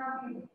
Gitu.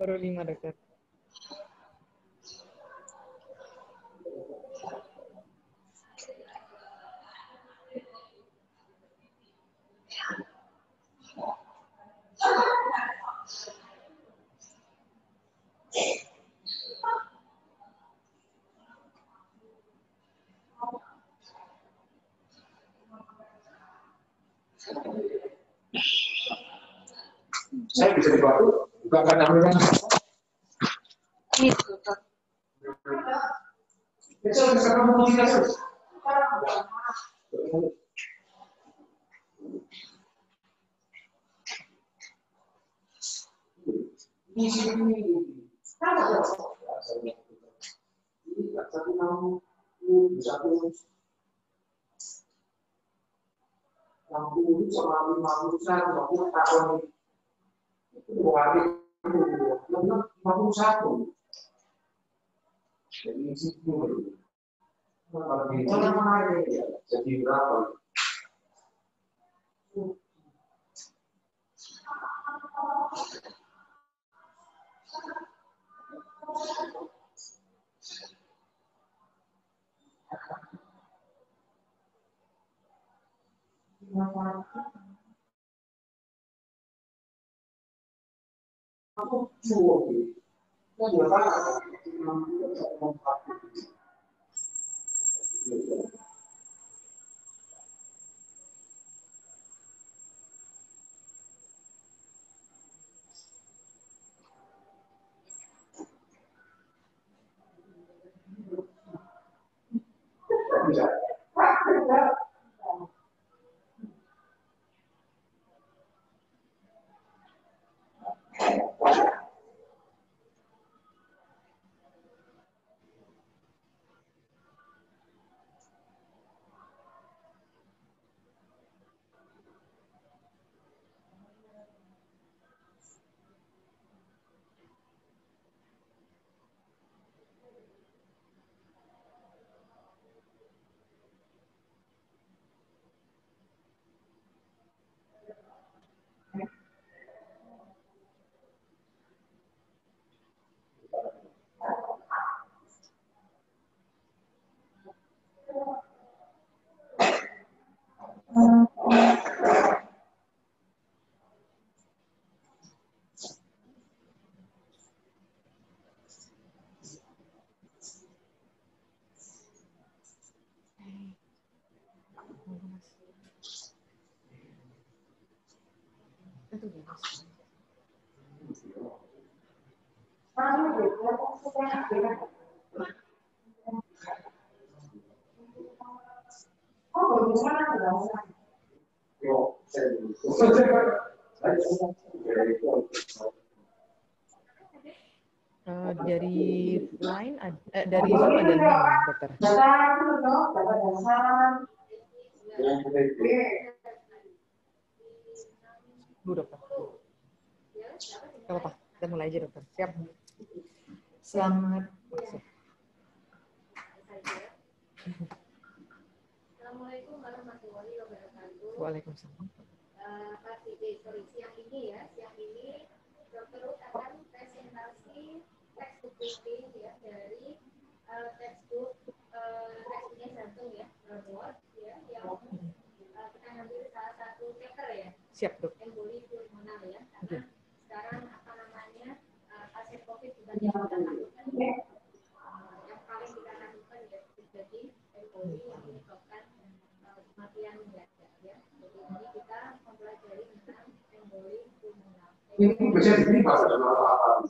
Baru 5 dekat. Saya bisa dibantu, bukan karena memang Itu tuh. itu bisa kamu tidak terus. Di sini, satu kamu bisa terus. Lampu sama 50 tahun itu berarti 51. Jadi itu jadi berapa? Aku cuci, saya juga bisa. Dari line, dari Zoom ada 6, dokter. Bu, dokter. Gak apa-apa, kita mulai aja, dokter. Siap. Selamat masuk. Assalamualaikum warahmatullahi wabarakatuh. Waalaikumsalam. Siang ini Dr. Ruth akan presentasi textbook reading ya dari textbook textbooknya Siap, Dok. emboli pulmonal ya, Oke. karena sekarang apa namanya pasien COVID juga yang kita lakukan yang paling kita lakukan ya terjadi emboli yang menyebabkan kematian mendadak ya. Jadi ini kita mempelajari tentang emboli pulmonal. Ini bisa diterima apa?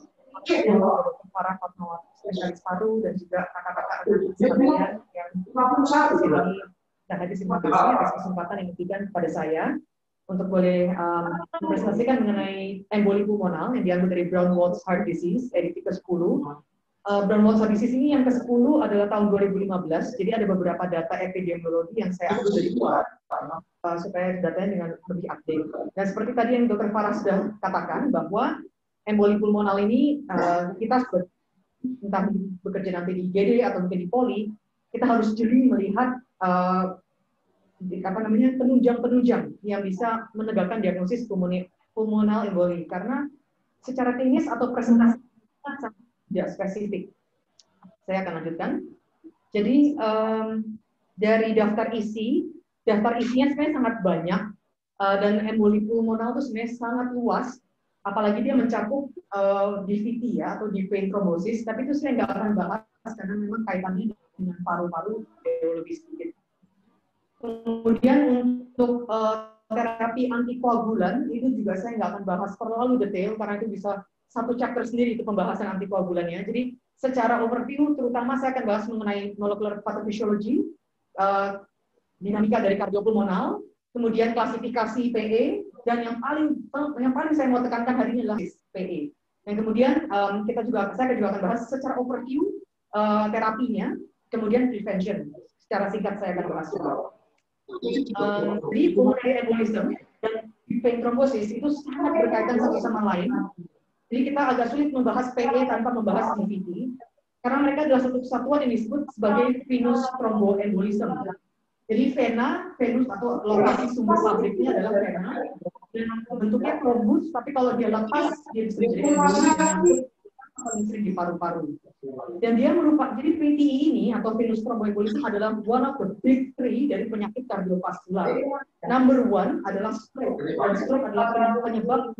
Para Fatmawati spesialis paru dan juga kakak-kakak sekalian yang hadir. Terima kasih atas kesempatan yang diberikan kepada saya untuk boleh mempresentasikan mengenai emboli pulmonal yang diambil dari Brown-Watts Heart Disease edisi ke-10. Brown-Watts Heart Disease ini yang ke-10 adalah tahun 2015. Jadi ada beberapa data epidemiologi yang saya ambil dari luar supaya datanya dengan lebih update. Dan seperti tadi yang Dr. Farah sudah katakan bahwa emboli pulmonal ini kita entah bekerja nanti di IGD atau mungkin di Poli, kita harus jeli melihat penunjang-penunjang yang bisa menegakkan diagnosis pulmonal emboli karena secara klinis atau presentasi sangat tidak spesifik. Saya akan lanjutkan. Jadi dari daftar isinya sebenarnya sangat banyak dan emboli pulmonal itu sebenarnya sangat luas. Apalagi dia mencakup DVT ya atau deep vein thrombosis, tapi itu saya nggak akan bahas karena memang kaitannya dengan paru-paru lebih sedikit. Kemudian untuk terapi antikoagulan itu juga saya nggak akan bahas terlalu detail karena itu bisa satu chapter sendiri itu pembahasan antikoagulannya. Jadi secara overview terutama saya akan bahas mengenai molecular pathophysiology, dinamika dari kardiopulmonal, kemudian klasifikasi PE, dan yang paling saya mau tekankan hari ini adalah PE. Dan kemudian saya juga akan bahas secara overview terapinya, kemudian prevention. Secara singkat saya akan bahas juga. Jadi pulmonary embolism dan vein thrombosis itu sangat berkaitan satu sama lain. Jadi kita agak sulit membahas PE tanpa membahas DVT, karena mereka adalah satu kesatuan yang disebut sebagai venous thromboembolism. Jadi venus atau lokasi sumber pabriknya adalah vena, dan bentuknya trombus, tapi kalau dia lepas, dia bisa menjadi embolis paling sering di paru-paru. Dan dia merupakan, jadi VTE ini atau venous thromboembolism adalah one of the big three dari penyakit kardiovaskular. Number one adalah stroke, dan stroke adalah penyebab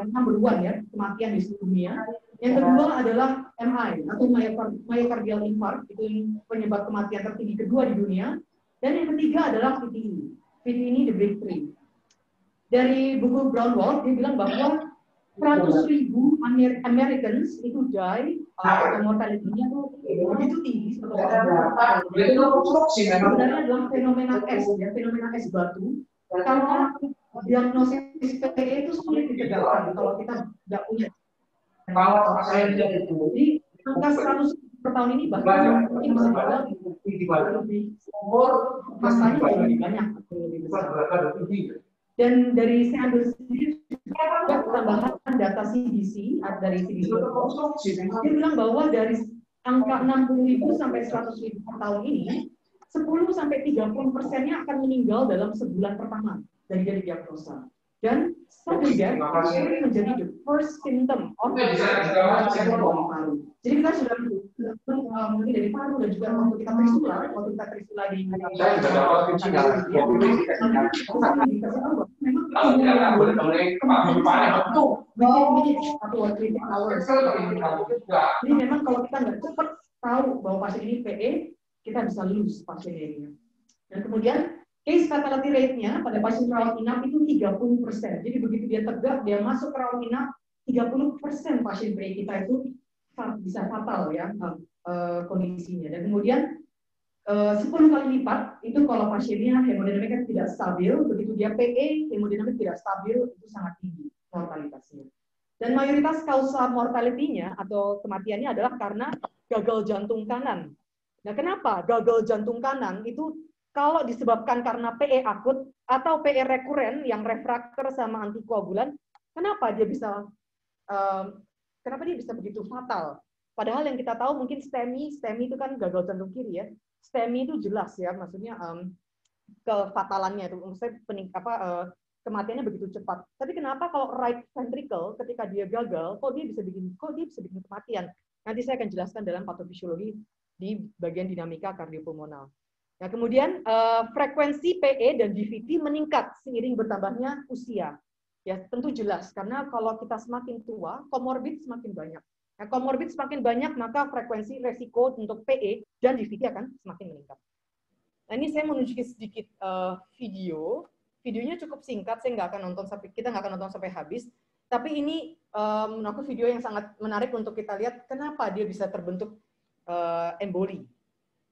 number one ya, kematian di seluruh dunia. Yang kedua adalah MI atau myocardial infarct, itu penyebab kematian tertinggi kedua di dunia. Dan yang ketiga adalah VTE. VTE ini the big three. Dari buku Brown-Watts, dia bilang bahwa 100.000 Americans itu die, atau mortality-nya itu begitu tinggi. Sebenarnya adalah fenomena S, ya, fenomena es batu. Karena diagnosis PE itu sulit ditegakkan kalau kita tidak punya. Jadi angka 100 per tahun ini bahkan mungkin bisa dibilang lebih masanya lebih banyak, lebih besar. Dan dari saya ambil sendiri juga tambahan data CDC dari CDC. Dia bilang bahwa dari angka 60.000 sampai 100.000 per tahun ini, 10 sampai 30%-nya akan meninggal dalam sebulan pertama dari diagnosa. Dan sudden death itu menjadi the first symptom of paru. Jadi kita sudah mungkin dari paru dan juga waktu kita trisula di jadi memang kalau kita nggak cepat tahu bahwa pasien ini PE, kita bisa lose pasien ini. Dan kemudian case fatality rate-nya pada pasien rawat inap itu 30%. Jadi begitu dia tegak, dia masuk ke rawat inap, 30% pasien PE kita itu bisa fatal ya kondisinya. Dan kemudian 10 kali lipat itu kalau pasiennya hemodinamiknya tidak stabil, begitu dia PE, hemodinamik tidak stabil, itu sangat tinggi mortalitasnya. Dan mayoritas kausa mortality-nya atau kematiannya adalah karena gagal jantung kanan. Nah, kenapa gagal jantung kanan itu kalau disebabkan karena PE akut atau PE rekuren yang refraktor sama antikoagulan, kenapa dia bisa begitu fatal? Padahal yang kita tahu mungkin STEMI itu kan gagal jantung kiri ya. STEMI itu jelas ya, maksudnya kefatalannya itu, maksudnya kematiannya begitu cepat. Tapi kenapa kalau right ventricle ketika dia gagal, kok dia bisa bikin kematian? Nanti saya akan jelaskan dalam patofisiologi di bagian dinamika kardiopulmonal. Nah, kemudian frekuensi PE dan DVT meningkat seiring bertambahnya usia. Ya, tentu jelas karena kalau kita semakin tua, komorbid semakin banyak. Nah, komorbid semakin banyak, maka frekuensi resiko untuk PE dan DVT akan semakin meningkat. Nah, ini saya menunjukkan sedikit video. Videonya cukup singkat, saya nggak akan nonton kita nggak akan nonton sampai habis. Tapi ini menurut aku video yang sangat menarik untuk kita lihat kenapa dia bisa terbentuk emboli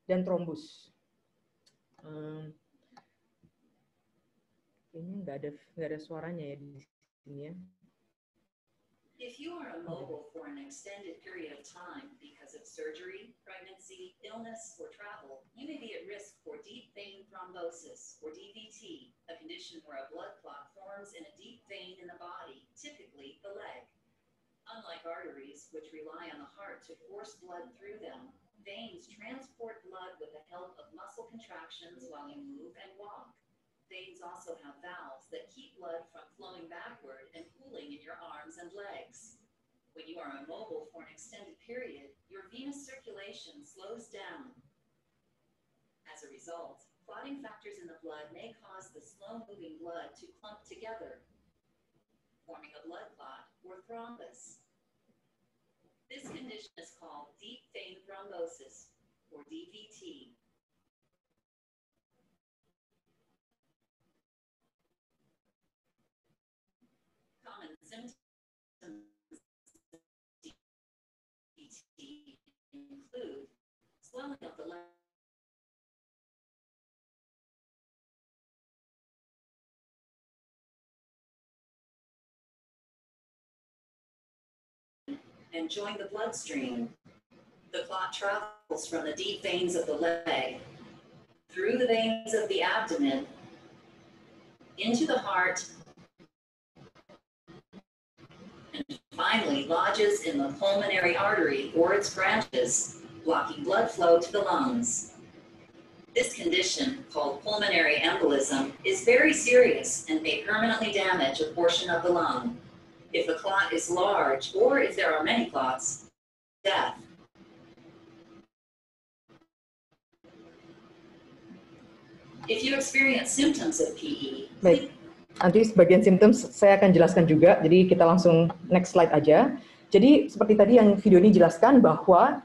dan trombus. Ini nggak ada suaranya ya di sini ya. If you are immobile for an extended period of time because of surgery, pregnancy, illness, or travel, you may be at risk for deep vein thrombosis, or DVT, a condition where a blood clot forms in a deep vein in the body, typically the leg. Unlike arteries, which rely on the heart to force blood through them, veins transport blood with the help of muscle contractions while you move and walk. Veins also have valves that keep blood from flowing backward and pooling in your arms and legs. When you are immobile for an extended period, your venous circulation slows down. As a result, clotting factors in the blood may cause the slow-moving blood to clump together, forming a blood clot or thrombus. This condition is called deep vein thrombosis, or DVT. Common symptoms of DVT include swelling of the leg, and join the bloodstream. The clot travels from the deep veins of the leg, through the veins of the abdomen, into the heart, and finally lodges in the pulmonary artery or its branches, blocking blood flow to the lungs. This condition, called pulmonary embolism, is very serious and may permanently damage a portion of the lung. If the clot is large, or if there are many clots, death. If you experience symptoms of PE, Baik, nanti sebagian simptom saya akan jelaskan juga, jadi kita langsung next slide aja. Jadi seperti tadi yang video ini jelaskan bahwa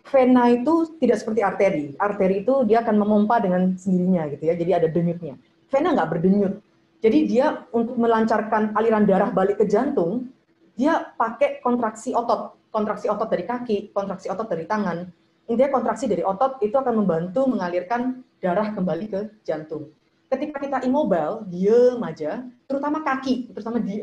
vena itu tidak seperti arteri. Arteri itu dia akan memompa dengan sendirinya gitu ya, jadi ada denyutnya. Vena nggak berdenyut. Jadi dia untuk melancarkan aliran darah balik ke jantung, dia pakai kontraksi otot dari kaki, kontraksi otot dari tangan. Intinya kontraksi dari otot itu akan membantu mengalirkan darah kembali ke jantung. Ketika kita immobile, diem aja, terutama kaki,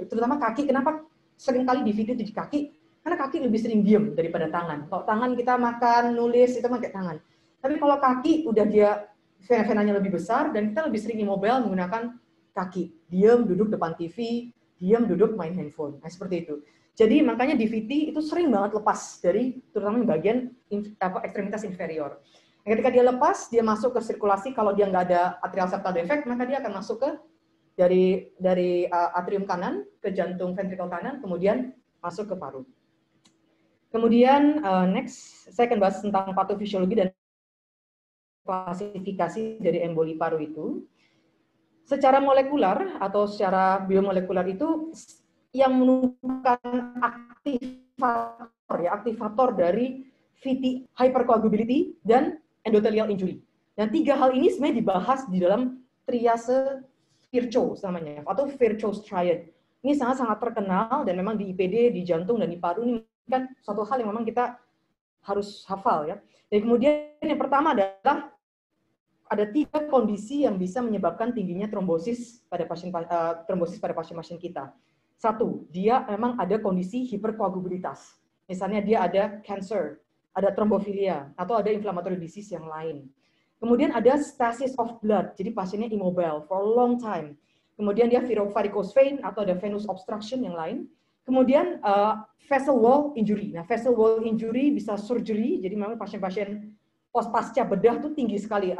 terutama kaki, kenapa seringkali di video di kaki? Karena kaki lebih sering diem daripada tangan. Kalau tangan kita makan, nulis, itu pakai tangan. Tapi kalau kaki udah dia venanya lebih besar dan kita lebih sering immobile menggunakan kaki, diem duduk depan TV, diem duduk main handphone, nah seperti itu. Jadi makanya DVT itu sering banget lepas dari terutama bagian ekstremitas inferior. Nah, ketika dia lepas, dia masuk ke sirkulasi. Kalau dia nggak ada atrial septal defect, maka dia akan masuk ke dari atrium kanan ke jantung ventrikel kanan, kemudian masuk ke paru. Kemudian next, saya akan bahas tentang patofisiologi dan klasifikasi dari emboli paru itu. Secara molekular atau secara biomolekular itu yang menunjukkan aktivator dari VT, hypercoagulability, dan endothelial injury. Dan tiga hal ini sebenarnya dibahas di dalam triase Virchow namanya, atau Virchow's triad. Ini sangat-sangat terkenal dan memang di IPD, di jantung, dan di paru ini kan suatu hal yang memang kita harus hafal ya. Dan kemudian yang pertama adalah ada tiga kondisi yang bisa menyebabkan tingginya trombosis pada pasien-pasien kita. Satu, dia memang ada kondisi hiperkoagulabilitas. Misalnya dia ada cancer, ada trombofilia, atau ada inflammatory disease yang lain. Kemudian ada stasis of blood, jadi pasiennya immobile for a long time. Kemudian dia varicose vein atau ada venous obstruction yang lain. Kemudian vessel wall injury. Nah, vessel wall injury bisa surgery, jadi memang pasien-pasien pasca bedah itu tinggi sekali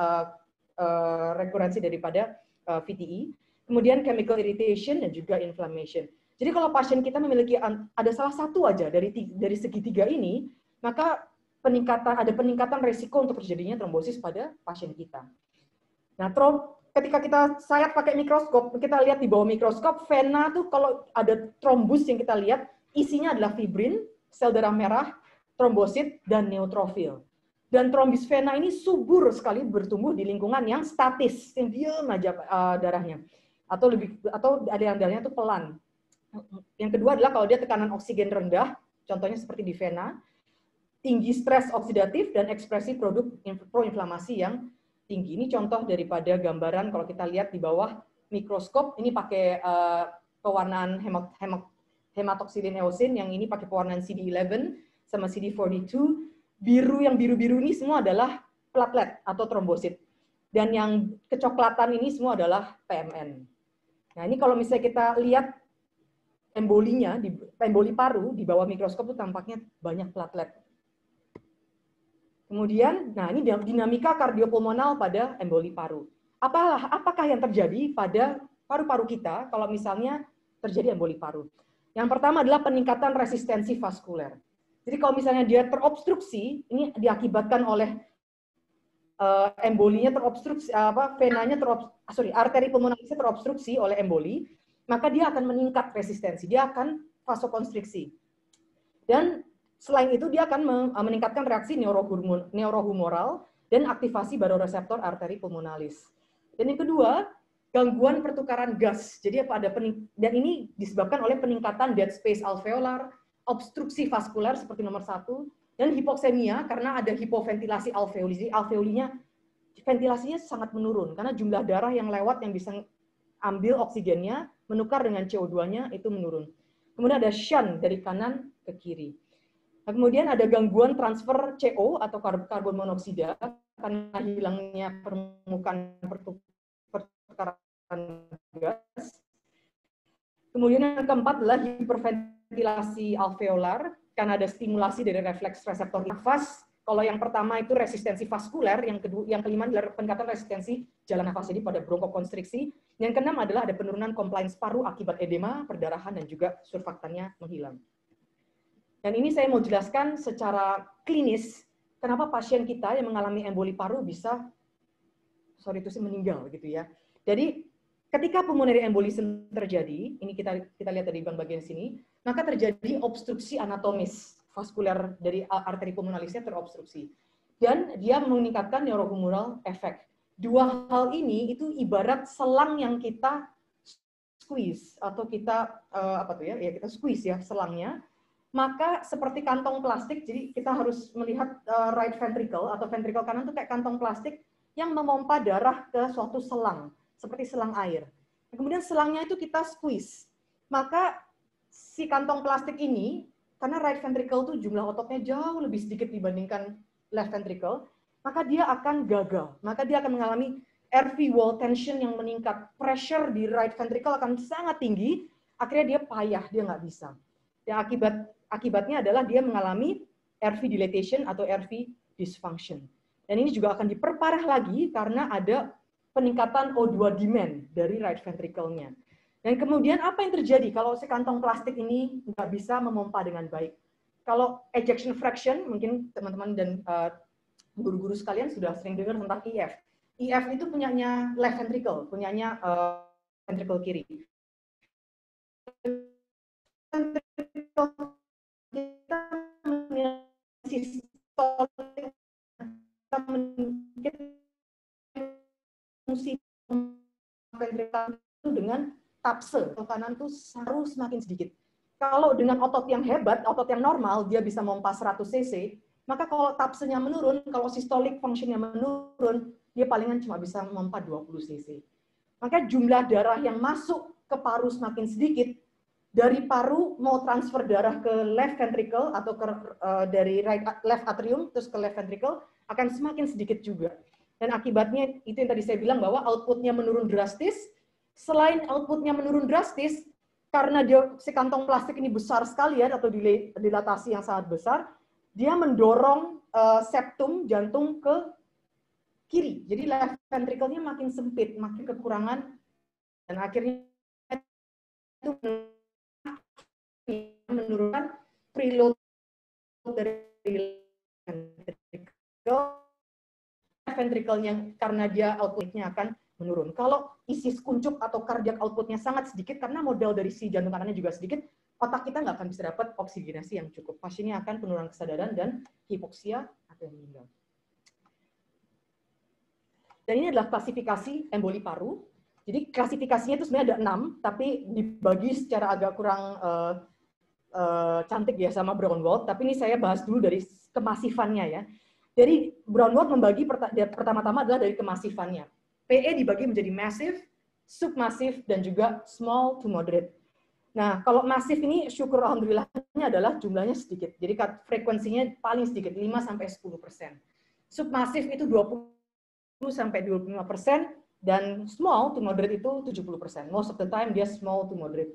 rekurensi daripada VTE. Kemudian chemical irritation dan juga inflammation. Jadi kalau pasien kita memiliki ada salah satu aja dari segitiga ini, maka ada peningkatan resiko untuk terjadinya trombosis pada pasien kita. Nah, ketika kita sayat pakai mikroskop, kita lihat di bawah mikroskop, vena tuh kalau ada trombus yang kita lihat, isinya adalah fibrin, sel darah merah, trombosit, dan neutrofil. Dan trombus vena ini subur sekali bertumbuh di lingkungan yang statis, yang diam aja darahnya. Atau aliran darahnya itu pelan. Yang kedua adalah kalau dia tekanan oksigen rendah, contohnya seperti di vena, tinggi stres oksidatif dan ekspresi produk proinflamasi yang tinggi. Ini contoh daripada gambaran kalau kita lihat di bawah mikroskop, ini pakai pewarnaan hematoksilin eosin, yang ini pakai pewarnaan CD11 sama CD42. Yang biru-biru ini semua adalah platelet atau trombosit. Dan yang kecoklatan ini semua adalah PMN. Nah, ini kalau misalnya kita lihat embolinya, emboli paru di bawah mikroskop itu tampaknya banyak platelet. Kemudian, nah ini dinamika kardiopulmonal pada emboli paru. Apakah yang terjadi pada paru-paru kita kalau misalnya terjadi emboli paru? Yang pertama adalah peningkatan resistensi vaskuler. Jadi kalau misalnya dia terobstruksi, ini diakibatkan oleh embolinya terobstruksi, venanya arteri pulmonalisnya terobstruksi oleh emboli, maka dia akan meningkat resistensi, dia akan vasokonstriksi. Dan selain itu dia akan meningkatkan reaksi neurohumoral dan aktivasi baroreseptor arteri pulmonalis. Dan yang kedua, gangguan pertukaran gas. Jadi dan ini disebabkan oleh peningkatan dead space alveolar, obstruksi vaskular seperti nomor 1, dan hipoksemia karena ada hipoventilasi alveoli. Jadi alveolinya ventilasinya sangat menurun karena jumlah darah yang lewat yang bisa ambil oksigennya menukar dengan CO2-nya itu menurun. Kemudian ada shunt dari kanan ke kiri. Nah, kemudian ada gangguan transfer CO atau karbon monoksida karena hilangnya permukaan pertukaran gas. Kemudian yang keempat adalah hiperventilasi alveolar karena ada stimulasi dari refleks reseptor nafas. Kalau yang pertama itu resistensi vaskuler, yang kelima adalah peningkatan resistensi jalan nafas, jadi pada bronkokonstriksi. Yang keenam adalah ada penurunan compliance paru akibat edema, perdarahan, dan juga surfaktannya menghilang. Dan ini saya mau jelaskan secara klinis kenapa pasien kita yang mengalami emboli paru bisa meninggal gitu ya. Jadi ketika pulmonary embolism terjadi, ini kita lihat dari bagian sini, maka terjadi obstruksi anatomis vaskuler dari arteri pulmonalisnya terobstruksi. Dan dia meningkatkan neurohumoral efek. Dua hal ini itu ibarat selang yang kita squeeze atau kita kita squeeze ya selangnya. Maka seperti kantong plastik, jadi kita harus melihat right ventricle atau ventricle kanan itu kayak kantong plastik yang memompa darah ke suatu selang, seperti selang air. Kemudian selangnya itu kita squeeze. Maka si kantong plastik ini, karena right ventricle itu jumlah ototnya jauh lebih sedikit dibandingkan left ventricle, maka dia akan gagal. Maka dia akan mengalami RV wall tension yang meningkat. Pressure di right ventricle akan sangat tinggi, akhirnya dia payah, dia nggak bisa. Dan akibatnya adalah dia mengalami RV dilatation atau RV dysfunction. Dan ini juga akan diperparah lagi karena ada peningkatan O2 demand dari right ventricle-nya. Dan kemudian apa yang terjadi kalau si kantong plastik ini nggak bisa memompa dengan baik? Kalau ejection fraction, mungkin teman-teman dan guru-guru sekalian sudah sering dengar tentang EF. EF itu punyanya left ventricle, punyanya ventricle kiri. Kita fungsi ventricle itu dengan tapse, kanan tuh harus semakin sedikit. Kalau dengan otot yang hebat, otot yang normal, dia bisa memompa 100 cc, maka kalau tapsenya menurun, kalau systolic function-nya menurun, dia palingan cuma bisa memompa 20 cc. Maka jumlah darah yang masuk ke paru semakin sedikit, dari paru mau transfer darah ke left ventricle atau dari left atrium terus ke left ventricle akan semakin sedikit juga. Dan akibatnya itu yang tadi saya bilang bahwa outputnya menurun drastis. Selain outputnya menurun drastis, karena si kantong plastik ini besar sekali ya atau dilatasi yang sangat besar, dia mendorong septum jantung ke kiri. Jadi left ventricle-nya makin sempit, makin kekurangan, dan akhirnya itu menurunkan preload dari ventricle ventricle-nya karena dia output-nya akan menurun. Kalau isi kuncup atau cardiac output-nya sangat sedikit karena model dari si jantung kanannya juga sedikit, otak kita nggak akan bisa dapat oksigenasi yang cukup. Pasiennya akan penurunan kesadaran dan hipoksia atau meninggal. Dan ini adalah klasifikasi emboli paru. Jadi klasifikasinya itu sebenarnya ada 6, tapi dibagi secara agak kurang cantik ya sama Braunwald. Tapi ini saya bahas dulu dari kemasifannya ya. Jadi Braunwald membagi pertama-tama adalah dari kemasifannya. PE dibagi menjadi massive, submassive, dan juga small to moderate. Nah, kalau masif ini syukur alhamdulillahnya adalah jumlahnya sedikit. Jadi frekuensinya paling sedikit, 5-10%. Submassive itu 20-25%, dan small to moderate itu 70%. Most of the time dia small to moderate.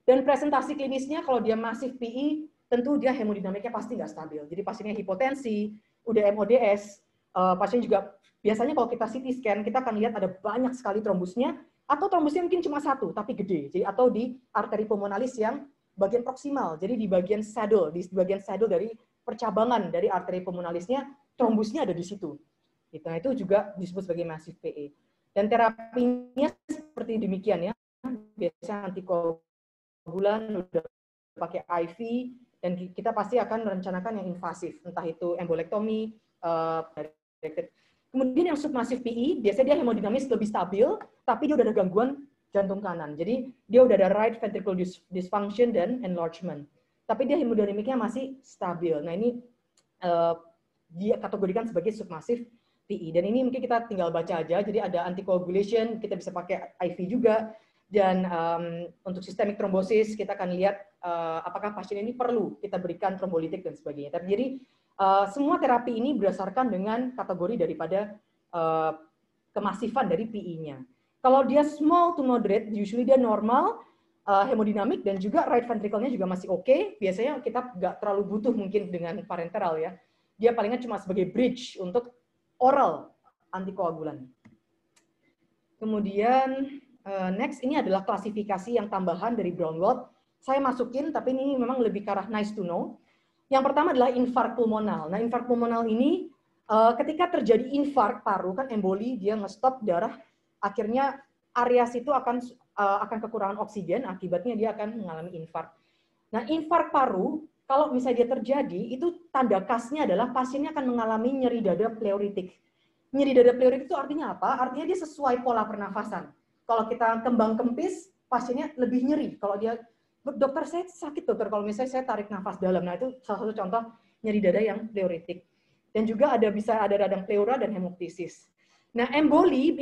Dan presentasi klinisnya kalau dia masif PI, tentu dia hemodinamiknya pasti nggak stabil. Jadi pasiennya hipotensi, udah MODS, pasien juga biasanya kalau kita CT scan, kita akan lihat ada banyak sekali trombusnya, atau trombusnya mungkin cuma satu, tapi gede. Jadi, atau di arteri pulmonalis yang bagian proksimal, jadi di bagian saddle dari percabangan dari arteri pulmonalisnya, trombusnya ada di situ. Nah, itu juga disebut sebagai massive PE. Dan terapinya seperti demikian ya, biasanya antikoagulan, udah pakai IV, dan kita pasti akan merencanakan yang invasif, entah itu embolektomi, kemudian yang submassive PE, biasanya dia hemodinamis lebih stabil, tapi dia udah ada gangguan jantung kanan. Jadi dia udah ada right ventricle dysfunction dan enlargement. Tapi dia hemodinamiknya masih stabil. Nah ini dia kategorikan sebagai submassive PE. Dan ini mungkin kita tinggal baca aja. Jadi ada anticoagulation, kita bisa pakai IV juga. Dan untuk systemic thrombosis, kita akan lihat apakah pasien ini perlu kita berikan trombolitik dan sebagainya. Tapi jadi semua terapi ini berdasarkan dengan kategori daripada kemasifan dari PE-nya. Kalau dia small to moderate, usually dia normal, hemodinamik, dan juga right ventricle-nya juga masih oke. Biasanya kita nggak terlalu butuh mungkin dengan parenteral ya. Dia palingnya cuma sebagai bridge untuk oral antikoagulan. Kemudian next, ini adalah klasifikasi yang tambahan dari Braunwald. Saya masukin, tapi ini memang lebih ke arah nice to know. Yang pertama adalah infark pulmonal. Nah, infark pulmonal ini ketika terjadi infark paru, kan emboli, dia nge-stop darah, akhirnya area situ akan kekurangan oksigen, akibatnya dia akan mengalami infark. Nah, infark paru, kalau misalnya dia terjadi, itu tanda khasnya adalah pasiennya akan mengalami nyeri dada pleuritik. Nyeri dada pleuritik itu artinya apa? Artinya dia sesuai pola pernafasan. Kalau kita kembang kempis, pasiennya lebih nyeri. Kalau dia, dokter saya sakit dokter, kalau misalnya saya tarik nafas dalam. Nah itu salah satu contoh nyeri dada yang pleuritik. Dan juga bisa ada radang pleura dan hemoptisis. Nah emboli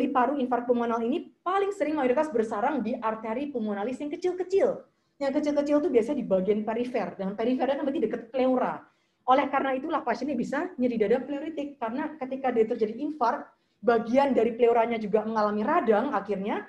paru infark pulmonal ini paling sering mayoritas bersarang di arteri pulmonalis yang kecil-kecil. Yang kecil-kecil itu biasanya di bagian perifer. Dan perifernya nanti dekat pleura. Oleh karena itulah pasiennya bisa nyeri dada pleuritik. Karena ketika dia terjadi infark, bagian dari pleuranya juga mengalami radang, akhirnya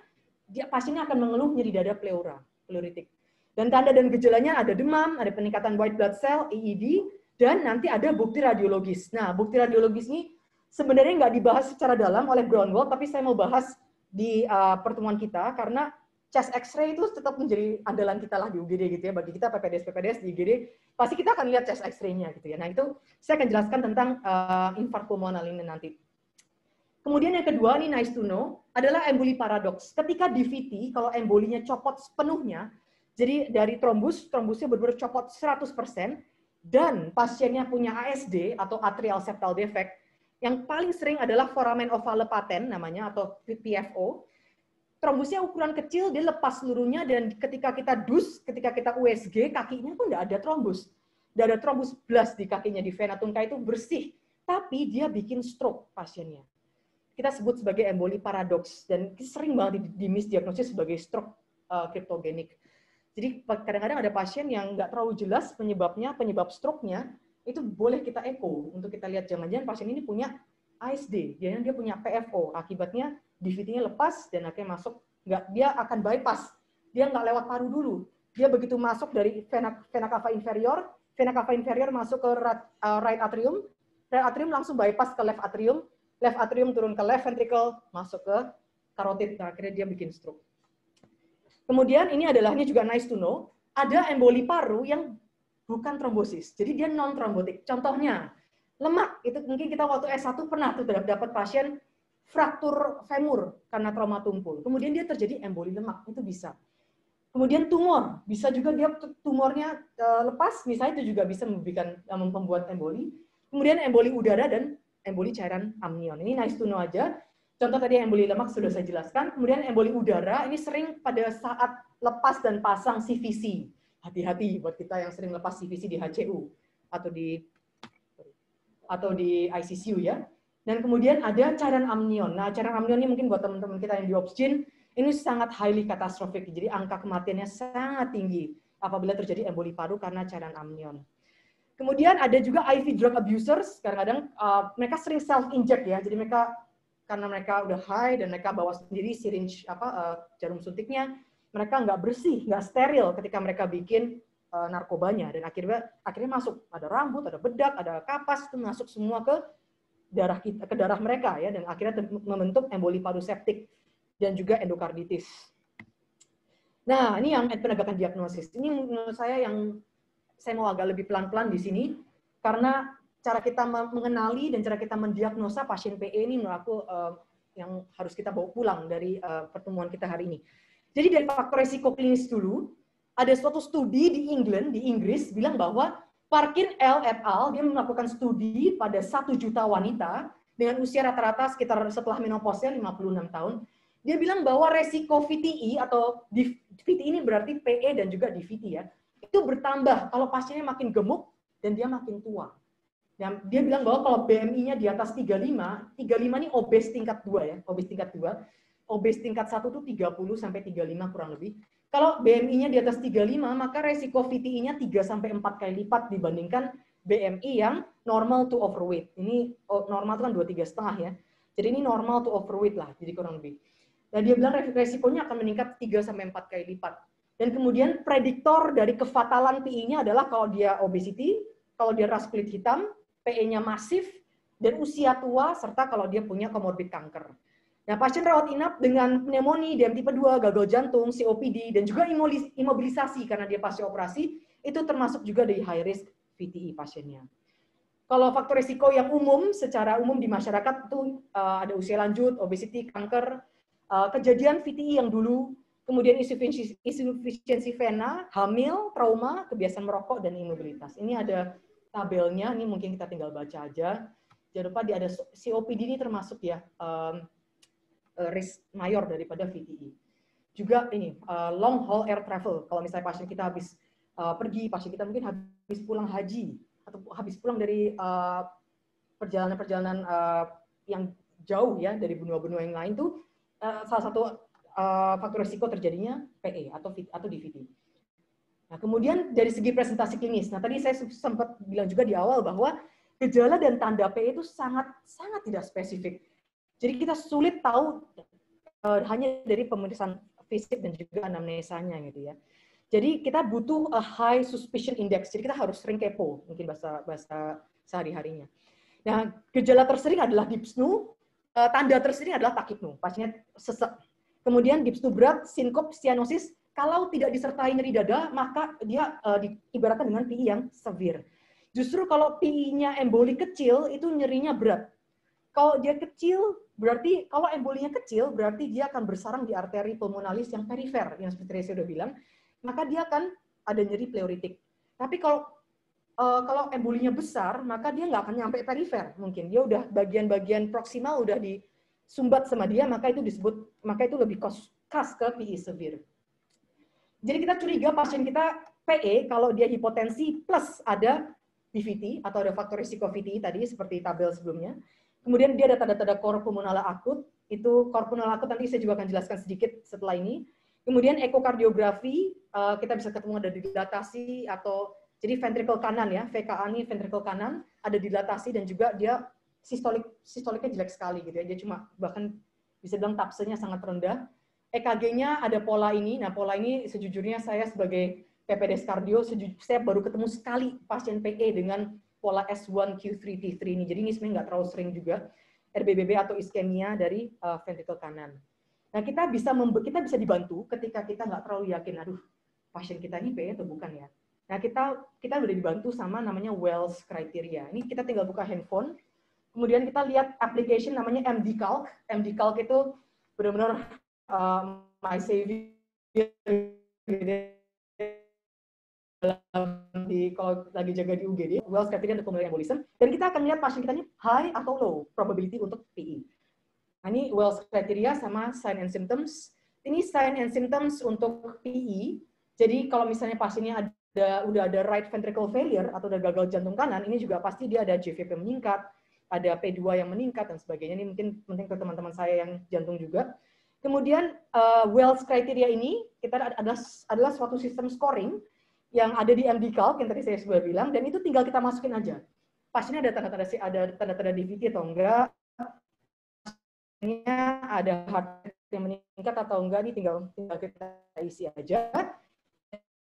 pasiennya akan mengeluh nyeri dada pleuritik. Dan tanda dan gejalanya ada demam, ada peningkatan white blood cell, EED, dan nanti ada bukti radiologis. Nah, bukti radiologis ini sebenarnya nggak dibahas secara dalam oleh Braunwald, tapi saya mau bahas di pertemuan kita, karena chest X-ray itu tetap menjadi andalan kita lah di UGD gitu ya. Bagi kita PPDS di UGD, pasti kita akan lihat chest X-ray-nya gitu ya. Nah, itu saya akan jelaskan tentang infark pulmonal ini nanti. Kemudian yang kedua, ini nice to know, adalah emboli paradoks. Ketika DVT, kalau embolinya copot sepenuhnya, jadi dari trombusnya benar-benar copot 100%, dan pasiennya punya ASD atau atrial septal defect, yang paling sering adalah foramen ovale patent namanya, atau PFO. Trombusnya ukuran kecil, dia lepas seluruhnya, dan ketika kita dus, ketika kita USG, kakinya pun nggak ada trombus. Nggak ada trombus blast di kakinya, di vena tungkai itu bersih. Tapi dia bikin stroke pasiennya. Kita sebut sebagai emboli paradoks, dan sering banget dimisdiagnosis sebagai stroke kriptogenik. Jadi kadang-kadang ada pasien yang nggak terlalu jelas penyebabnya, penyebab stroke-nya, itu boleh kita echo untuk kita lihat jangan-jangan pasien ini punya ASD, dia punya PFO, akibatnya DVT-nya lepas dan akhirnya masuk, dia akan bypass, dia nggak lewat paru dulu, dia begitu masuk dari vena cava inferior masuk ke right atrium langsung bypass ke left atrium turun ke left ventricle, masuk ke karotid, nah, akhirnya dia bikin stroke. Kemudian ini juga nice to know, ada emboli paru yang bukan trombosis, jadi dia non-trombotik. Contohnya, lemak. Itu mungkin kita waktu S1 pernah tuh dapat pasien fraktur femur karena trauma tumpul. Kemudian dia terjadi emboli lemak, itu bisa. Kemudian tumor, bisa juga dia tumornya lepas, misalnya itu juga bisa membuat emboli. Kemudian emboli udara dan emboli cairan amnion. Ini nice to know aja. Contoh tadi emboli lemak sudah saya jelaskan. Kemudian emboli udara ini sering pada saat lepas dan pasang CVC. Hati-hati buat kita yang sering lepas CVC di HCU atau di ICCU ya. Dan kemudian ada cairan amnion. Nah, cairan amnion ini mungkin buat teman-teman kita yang di obsgin ini sangat highly catastrophic. Jadi angka kematiannya sangat tinggi apabila terjadi emboli paru karena cairan amnion. Kemudian ada juga IV drug abusers. Kadang-kadang mereka sering self inject ya. Jadi mereka karena mereka udah high dan mereka bawa sendiri syringe jarum suntiknya, mereka nggak bersih, nggak steril ketika mereka bikin narkobanya dan akhirnya masuk ada rambut, ada bedak, ada kapas itu masuk semua ke darah mereka ya dan akhirnya membentuk emboli paru septik dan juga endokarditis. Nah, ini yang penegakan diagnosis. Ini menurut saya yang saya mau agak lebih pelan-pelan di sini karena cara kita mengenali dan cara kita mendiagnosa pasien PE ini menurut aku yang harus kita bawa pulang dari pertemuan kita hari ini. Jadi dari faktor resiko klinis dulu, ada suatu studi di Inggris bilang bahwa Parkin et al. Dia melakukan studi pada 1 juta wanita dengan usia rata-rata sekitar setelah menopause 56 tahun. Dia bilang bahwa resiko VTE atau VTE ini berarti PE dan juga DVT ya, itu bertambah kalau pasiennya makin gemuk dan dia makin tua. Dan dia bilang bahwa kalau BMI-nya di atas 35 ini obes tingkat 2 ya, obes tingkat 2. Obes tingkat 1 itu 30 sampai 35 kurang lebih. Kalau BMI-nya di atas 35, maka resiko VTE-nya 3 sampai 4 kali lipat dibandingkan BMI yang normal to overweight. Ini normal itu kan 23,5 ya. Jadi ini normal to overweight lah, jadi kurang lebih. Dan dia bilang resikonya akan meningkat 3 sampai 4 kali lipat. Dan kemudian prediktor dari kefatalan PI-nya adalah kalau dia obesity, kalau dia ras kulit hitam, PE-nya masif, dan usia tua, serta kalau dia punya komorbid kanker. Nah, pasien rawat inap dengan pneumonia, DM tipe 2, gagal jantung, COPD, dan juga imobilisasi karena dia pasca operasi, itu termasuk juga dari high risk VTE pasiennya. Kalau faktor risiko yang umum, secara umum di masyarakat itu ada usia lanjut, obesity, kanker, kejadian VTE yang dulu, kemudian insufisiensi vena, hamil, trauma, kebiasaan merokok, dan imobilitas. Ini ada tabelnya, ini mungkin kita tinggal baca aja. Jangan lupa ada COPD ini termasuk ya, risk mayor daripada VTE. Juga ini long haul air travel. Kalau misalnya pasien kita habis pergi, pasien kita mungkin habis pulang haji atau habis pulang dari perjalanan-perjalanan yang jauh ya dari benua-benua yang lain tuh salah satu faktor risiko terjadinya PE atau DVT. Nah, kemudian dari segi presentasi klinis. Nah, tadi saya sempat bilang juga di awal bahwa gejala dan tanda PE itu sangat tidak spesifik. Jadi kita sulit tahu hanya dari pemeriksaan fisik dan juga anamnesanya gitu ya. Jadi kita butuh a high suspicion index. Jadi kita harus sering kepo, mungkin bahasa sehari-harinya. Nah, gejala tersering adalah dyspnea, tanda tersering adalah tachypnea, pasiennya sesek. Kemudian dyspnea berat, sinkop, cyanosis. Kalau tidak disertai nyeri dada, maka dia diibaratkan dengan PI yang severe. Justru kalau PI-nya emboli kecil, itu nyerinya berat. Kalau dia kecil, berarti kalau embolinya kecil, berarti dia akan bersarang di arteri pulmonalis yang perifer, yang seperti saya sudah bilang, maka dia akan ada nyeri pleuritik. Tapi kalau embolinya besar, maka dia nggak akan nyampe perifer mungkin. Dia udah bagian-bagian proksimal udah disumbat sama dia, maka itu lebih khas ke PI severe. Jadi kita curiga pasien kita PE kalau dia hipotensi plus ada DVT atau ada faktor risiko VTE tadi seperti tabel sebelumnya. Kemudian dia ada tanda-tanda cor pulmonale akut, itu cor pulmonale akut nanti saya juga akan jelaskan sedikit setelah ini. Kemudian ekokardiografi, kita bisa ketemu ada dilatasi atau jadi ventricle kanan ya, VKA ini ventricle kanan, ada dilatasi dan juga dia sistoliknya jelek sekali gitu ya. Dia cuma bahkan bisa bilang tapsenya sangat rendah. EKG-nya ada pola ini. Nah, pola ini sejujurnya saya sebagai PPDS kardio saya baru ketemu sekali pasien PE dengan pola S1Q3T3 ini. Jadi ini sebenarnya nggak terlalu sering juga RBBB atau iskemia dari ventricle kanan. Nah, kita bisa dibantu ketika kita nggak terlalu yakin, aduh, pasien kita ini PE atau bukan ya. Nah, kita udah dibantu sama namanya Wells Criteria. Ini kita tinggal buka handphone, kemudian kita lihat application namanya MDCalc. MDCalc itu benar-benar my savior kalau lagi jaga di UGD, Wells Criteria untuk pulmonary embolism, dan kita akan lihat pasien kita ini high atau low probability untuk PE. Nah, ini Wells Criteria sama sign and symptoms. Ini sign and symptoms untuk PE. Jadi kalau misalnya pasiennya udah ada right ventricle failure atau udah gagal jantung kanan, ini juga pasti dia ada JVP meningkat, ada P2 yang meningkat dan sebagainya. Ini mungkin penting ke teman-teman saya yang jantung juga. Kemudian Wells Criteria ini kita adalah suatu sistem scoring yang ada di MDCalc yang tadi saya sudah bilang, dan itu tinggal kita masukin aja. Pasiennya ada tanda-tanda DVT atau enggak, ada heart rate yang meningkat atau enggak, ini tinggal kita isi aja.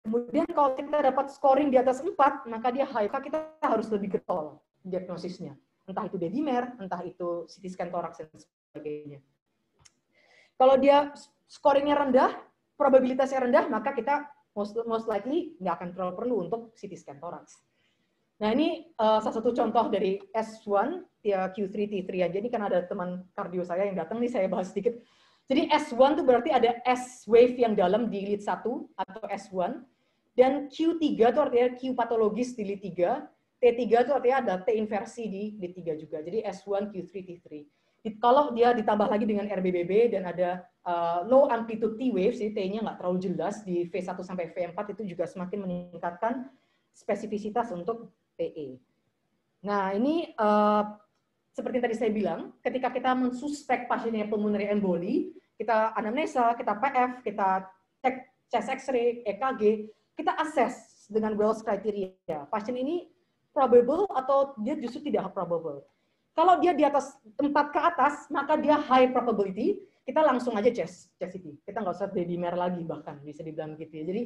Kemudian kalau kita dapat scoring di atas 4, maka dia high, maka kita harus lebih getol diagnosisnya. Entah itu dedimer, entah itu CT scan toraks dan sebagainya. Kalau dia scoringnya rendah, probabilitasnya rendah, maka kita most likely nggak akan terlalu perlu untuk CT scan toraks. Nah, ini salah satu contoh dari S1, Q3, T3 aja. Ini kan ada teman kardio saya yang datang nih, saya bahas sedikit. Jadi S1 itu berarti ada S wave yang dalam di lead 1 atau S1. Dan Q3 itu artinya Q patologis di lead 3. T3 itu artinya ada T inversi di lead 3 juga. Jadi S1, Q3, T3. Kalau dia ditambah lagi dengan RBBB dan ada low amplitude T waves, jadi T-nya nggak terlalu jelas di V1 sampai V4, itu juga semakin meningkatkan spesifisitas untuk PE. Nah, ini seperti tadi saya bilang, ketika kita mensuspek pasiennya pulmonary emboli, kita anamnesa, kita PF, kita cek chest X-ray, EKG, kita assess dengan Wells Criteria. Pasien ini probable atau dia justru tidak probable. Kalau dia di atas 4 ke atas, maka dia high probability, kita langsung aja chest CT. Kita nggak usah dedimer lagi bahkan, bisa dibilang gitu ya. Jadi,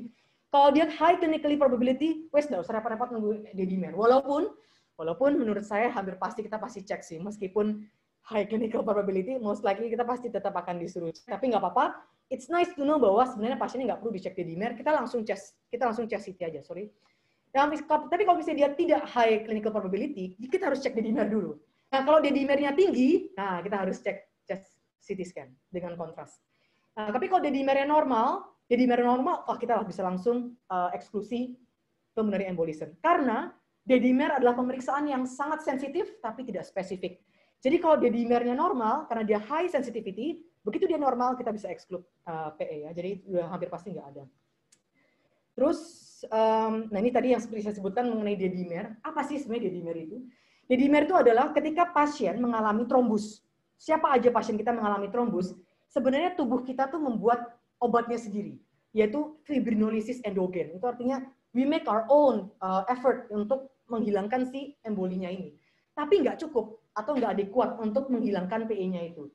kalau dia high clinically probability, wes nggak usah repot-repot nunggu dedimer. Walaupun menurut saya hampir pasti kita pasti cek sih, meskipun high clinical probability, most likely kita pasti tetap akan disuruh cek. Tapi nggak apa-apa, it's nice to know bahwa sebenarnya pasiennya nggak perlu dicek dedimer, kita langsung cek CT aja, sorry. Nah, tapi kalau misalnya dia tidak high clinical probability, kita harus cek dedimer dulu. Nah, kalau dedimernya tinggi, nah kita harus cek CT scan dengan kontras. Nah, tapi kalau dedimernya normal, kita bisa langsung eksklusi pulmonary embolism. Karena dedimer adalah pemeriksaan yang sangat sensitif tapi tidak spesifik. Jadi kalau dedimernya normal, karena dia high sensitivity, begitu dia normal kita bisa exclude PE ya. Jadi udah hampir pasti nggak ada. Terus, nah ini tadi yang seperti saya sebutkan mengenai dedimer. Apa sih sebenarnya dedimer itu? Dedimer itu adalah ketika pasien mengalami trombus. Siapa aja pasien kita mengalami trombus, sebenarnya tubuh kita tuh membuat obatnya sendiri, yaitu fibrinolisis endogen. Itu artinya we make our own effort untuk menghilangkan si embolinya ini. Tapi nggak cukup atau nggak adekuat untuk menghilangkan PE-nya itu.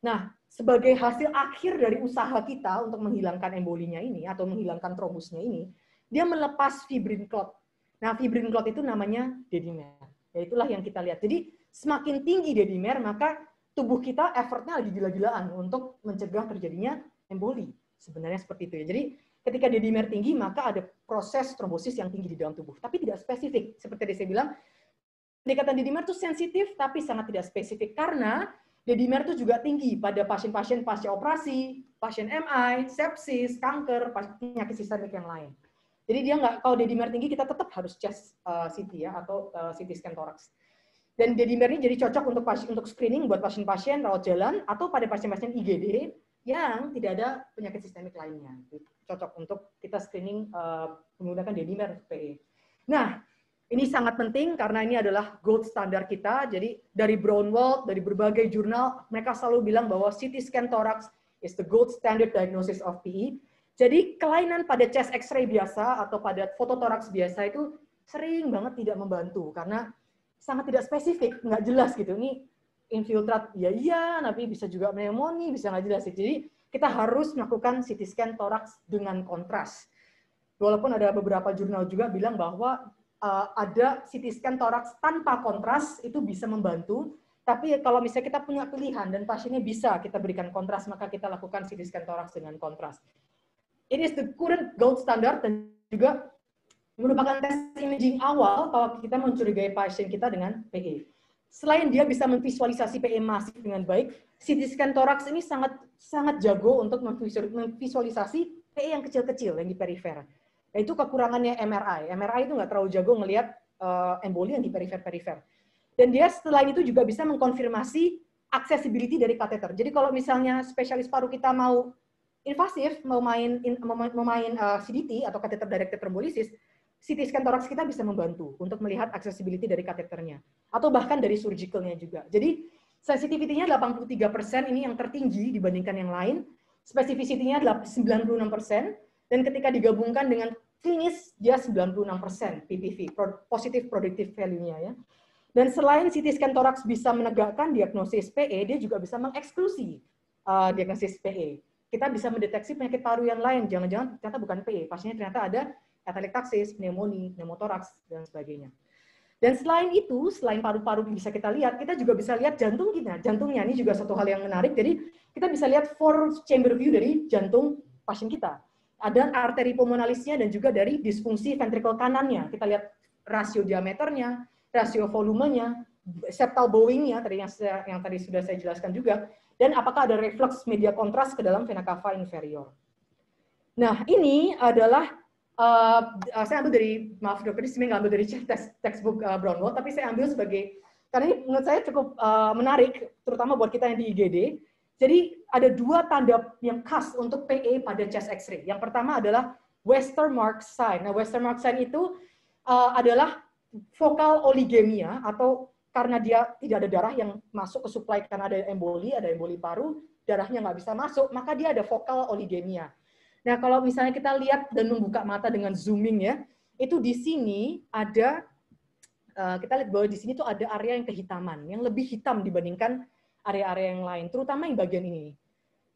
Nah, sebagai hasil akhir dari usaha kita untuk menghilangkan embolinya ini atau menghilangkan trombusnya ini, dia melepas fibrin clot. Nah, fibrin clot itu namanya dedimer. Ya itulah yang kita lihat. Jadi semakin tinggi dedimer, maka tubuh kita effortnya lagi gila-gilaan untuk mencegah terjadinya emboli. Sebenarnya seperti itu ya. Jadi ketika dedimer tinggi, maka ada proses trombosis yang tinggi di dalam tubuh. Tapi tidak spesifik. Seperti tadi saya bilang, pendekatan dedimer itu sensitif, tapi sangat tidak spesifik. Karena dedimer itu juga tinggi pada pasien-pasien pasca operasi, pasien MI, sepsis, kanker, penyakit sistemik yang lain. Jadi dia nggak, kalau dedimer tinggi kita tetap harus chest CT ya, atau CT scan toraks. Dan dedimer ini jadi cocok untuk screening buat pasien-pasien rawat jalan atau pada pasien-pasien IGD yang tidak ada penyakit sistemik lainnya. Cocok untuk kita screening menggunakan dedimer PE. Nah, ini sangat penting karena ini adalah gold standar kita. Jadi dari Braunwald, dari berbagai jurnal, mereka selalu bilang bahwa CT scan toraks is the gold standard diagnosis of PE. Jadi kelainan pada chest X-ray biasa atau pada fototoraks biasa itu sering banget tidak membantu karena sangat tidak spesifik, nggak jelas gitu. Ini infiltrat, ya iya, tapi bisa juga pneumonia, bisa nggak jelas. Jadi kita harus melakukan CT scan toraks dengan kontras. Walaupun ada beberapa jurnal juga bilang bahwa ada CT scan toraks tanpa kontras itu bisa membantu. Tapi kalau misalnya kita punya pilihan dan pasiennya bisa kita berikan kontras, maka kita lakukan CT scan toraks dengan kontras. It is the current gold standard dan juga merupakan tes imaging awal kalau kita mencurigai pasien kita dengan PE. Selain dia bisa memvisualisasi PE masif dengan baik, CT scan toraks ini sangat jago untuk memvisualisasi PE yang kecil-kecil yang di perifer. Nah, itu kekurangannya MRI. MRI itu nggak terlalu jago ngelihat emboli yang di perifer-perifer. Dan dia selain itu juga bisa mengkonfirmasi accessibility dari kateter. Jadi kalau misalnya spesialis paru kita mau invasif, mau main CDT atau catheter directed thrombolysis, CT scan toraks kita bisa membantu untuk melihat accessibility dari kateternya. Atau bahkan dari surgicalnya juga. Jadi sensitivity-nya 83% ini yang tertinggi dibandingkan yang lain. Specificity-nya 96%. Dan ketika digabungkan dengan klinis, dia 96% PPV, positive predictive value-nya ya. Dan selain CT scan toraks bisa menegakkan diagnosis PE, dia juga bisa mengeksklusi diagnosis PE. Kita bisa mendeteksi penyakit paru yang lain. Jangan-jangan ternyata bukan PE, pasiennya ternyata ada atelektaksis, pneumonia, pneumotoraks, dan sebagainya. Dan selain itu, selain paru-paru bisa kita lihat, kita juga bisa lihat jantung kita. Jantungnya ini juga satu hal yang menarik. Jadi kita bisa lihat 4 chamber view dari jantung pasien kita. Ada arteri pulmonalisnya dan juga dari disfungsi ventrikel kanannya. Kita lihat rasio diameternya, rasio volumenya, septal bowing-nya yang tadi sudah saya jelaskan juga, dan apakah ada reflux media kontras ke dalam vena cava inferior. Nah, ini adalah saya ambil dari, maaf dokter, ini nggak ambil dari textbook Brownwald, tapi saya ambil sebagai, karena ini menurut saya cukup menarik, terutama buat kita yang di IGD. Jadi ada 2 tanda yang khas untuk PE pada chest X-ray. Yang pertama adalah Westermarck sign. Nah, Westermarck sign itu adalah vokal oligemia, atau karena dia tidak ada darah yang masuk ke supply karena ada emboli paru, darahnya nggak bisa masuk, maka dia ada vokal oligemia. Nah, kalau misalnya kita lihat dan membuka mata dengan zooming ya, itu di sini ada, kita lihat bahwa di sini tuh ada area yang kehitaman, yang lebih hitam dibandingkan area-area yang lain, terutama yang bagian ini.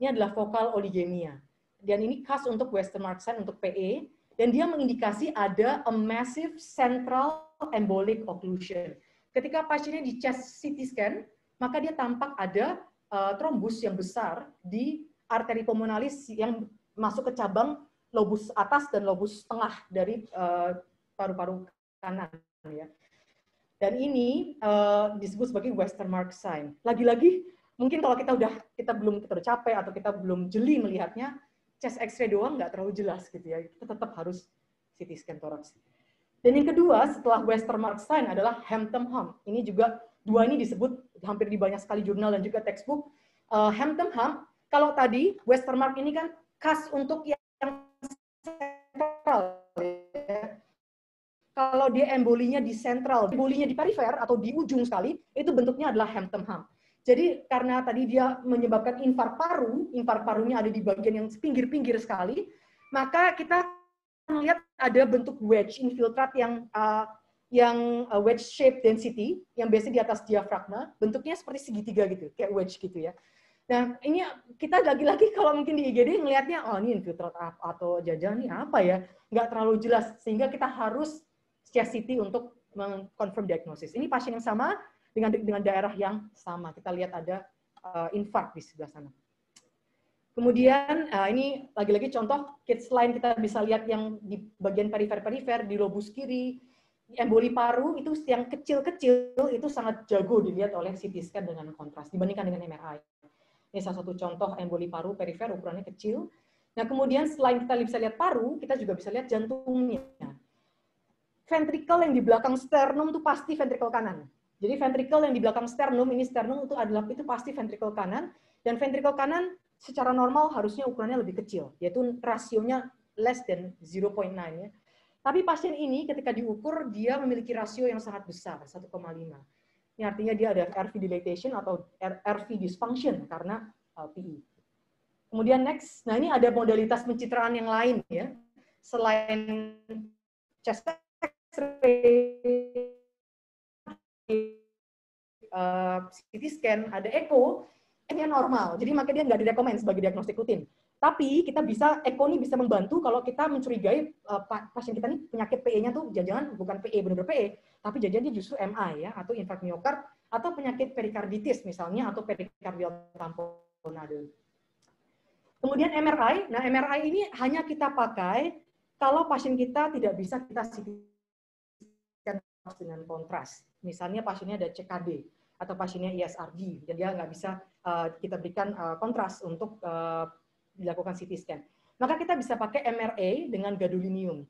Ini adalah vokal oligemia. Dan ini khas untuk Westermarck sign, untuk PE, dan dia mengindikasi ada a massive central embolic occlusion. Ketika pasiennya di chest CT scan, maka dia tampak ada trombus yang besar di arteri pulmonalis yang masuk ke cabang lobus atas dan lobus tengah dari paru-paru kanan ya. Dan ini disebut sebagai Westermarck sign. Lagi-lagi mungkin kalau kita udah capek atau kita belum jeli melihatnya, chest X-ray doang nggak terlalu jelas gitu ya. Kita tetap harus CT scan toraks. Dan yang kedua setelah Westermarck sign adalah Hampton Hump. Ini juga 2 ini disebut hampir di banyak sekali jurnal dan juga textbook. Hampton Hump, kalau tadi Westermarck ini kan khas untuk yang sentral. Kalau dia embolinya di sentral, embolinya di perifer atau di ujung sekali, itu bentuknya adalah Hampton Hump. Jadi karena tadi dia menyebabkan infark parunya ada di bagian yang pinggir-pinggir sekali, maka kita melihat ada bentuk wedge infiltrat yang wedge shape density yang biasanya di atas diafragma, bentuknya seperti segitiga gitu, kayak wedge gitu ya. Nah, ini kita lagi-lagi kalau mungkin di IGD ngelihatnya, oh ini infiltrat atau jajan ini apa ya, nggak terlalu jelas, sehingga kita harus chest CT untuk mengkonfirm diagnosis. Ini pasien yang sama dengan daerah yang sama. Kita lihat ada infark di sebelah sana. Kemudian ini lagi-lagi contoh kit line, kita bisa lihat yang di bagian perifer di lobus kiri, emboli paru itu yang kecil-kecil itu sangat jago dilihat oleh CT scan dengan kontras dibandingkan dengan MRI. Ini salah satu contoh emboli paru perifer, ukurannya kecil. Nah, kemudian selain kita bisa lihat paru, kita juga bisa lihat jantungnya. Ventricle yang di belakang sternum itu pasti ventricle kanan. Jadi ventricle yang di belakang sternum, ini sternum itu pasti ventricle kanan. Dan ventricle kanan secara normal harusnya ukurannya lebih kecil, yaitu rasionya less than 0.9 ya. Tapi pasien ini ketika diukur, dia memiliki rasio yang sangat besar, 1,5. Ini artinya dia ada RV dilatation atau RV dysfunction karena PE. Kemudian next, nah ini ada modalitas pencitraan yang lain ya. Selain chest X-ray, CT scan, ada echo, ini normal. Jadi makanya dia nggak direkomend sebagai diagnostik rutin. Tapi kita bisa, echo ini bisa membantu kalau kita mencurigai pasien kita ini penyakit PE-nya tuh jangan-jangan bukan PE, benar-benar PE, tapi jangan-jangan dia justru MI ya, atau infark miokard, atau penyakit perikarditis misalnya, atau perikardial tamponade. Kemudian MRI, nah MRI ini hanya kita pakai kalau pasien kita tidak bisa kita CT scan dengan kontras. Misalnya pasiennya ada CKD atau pasiennya ESRD, dan dia nggak bisa kita berikan kontras untuk dilakukan CT scan. Maka kita bisa pakai MRA dengan gadolinium.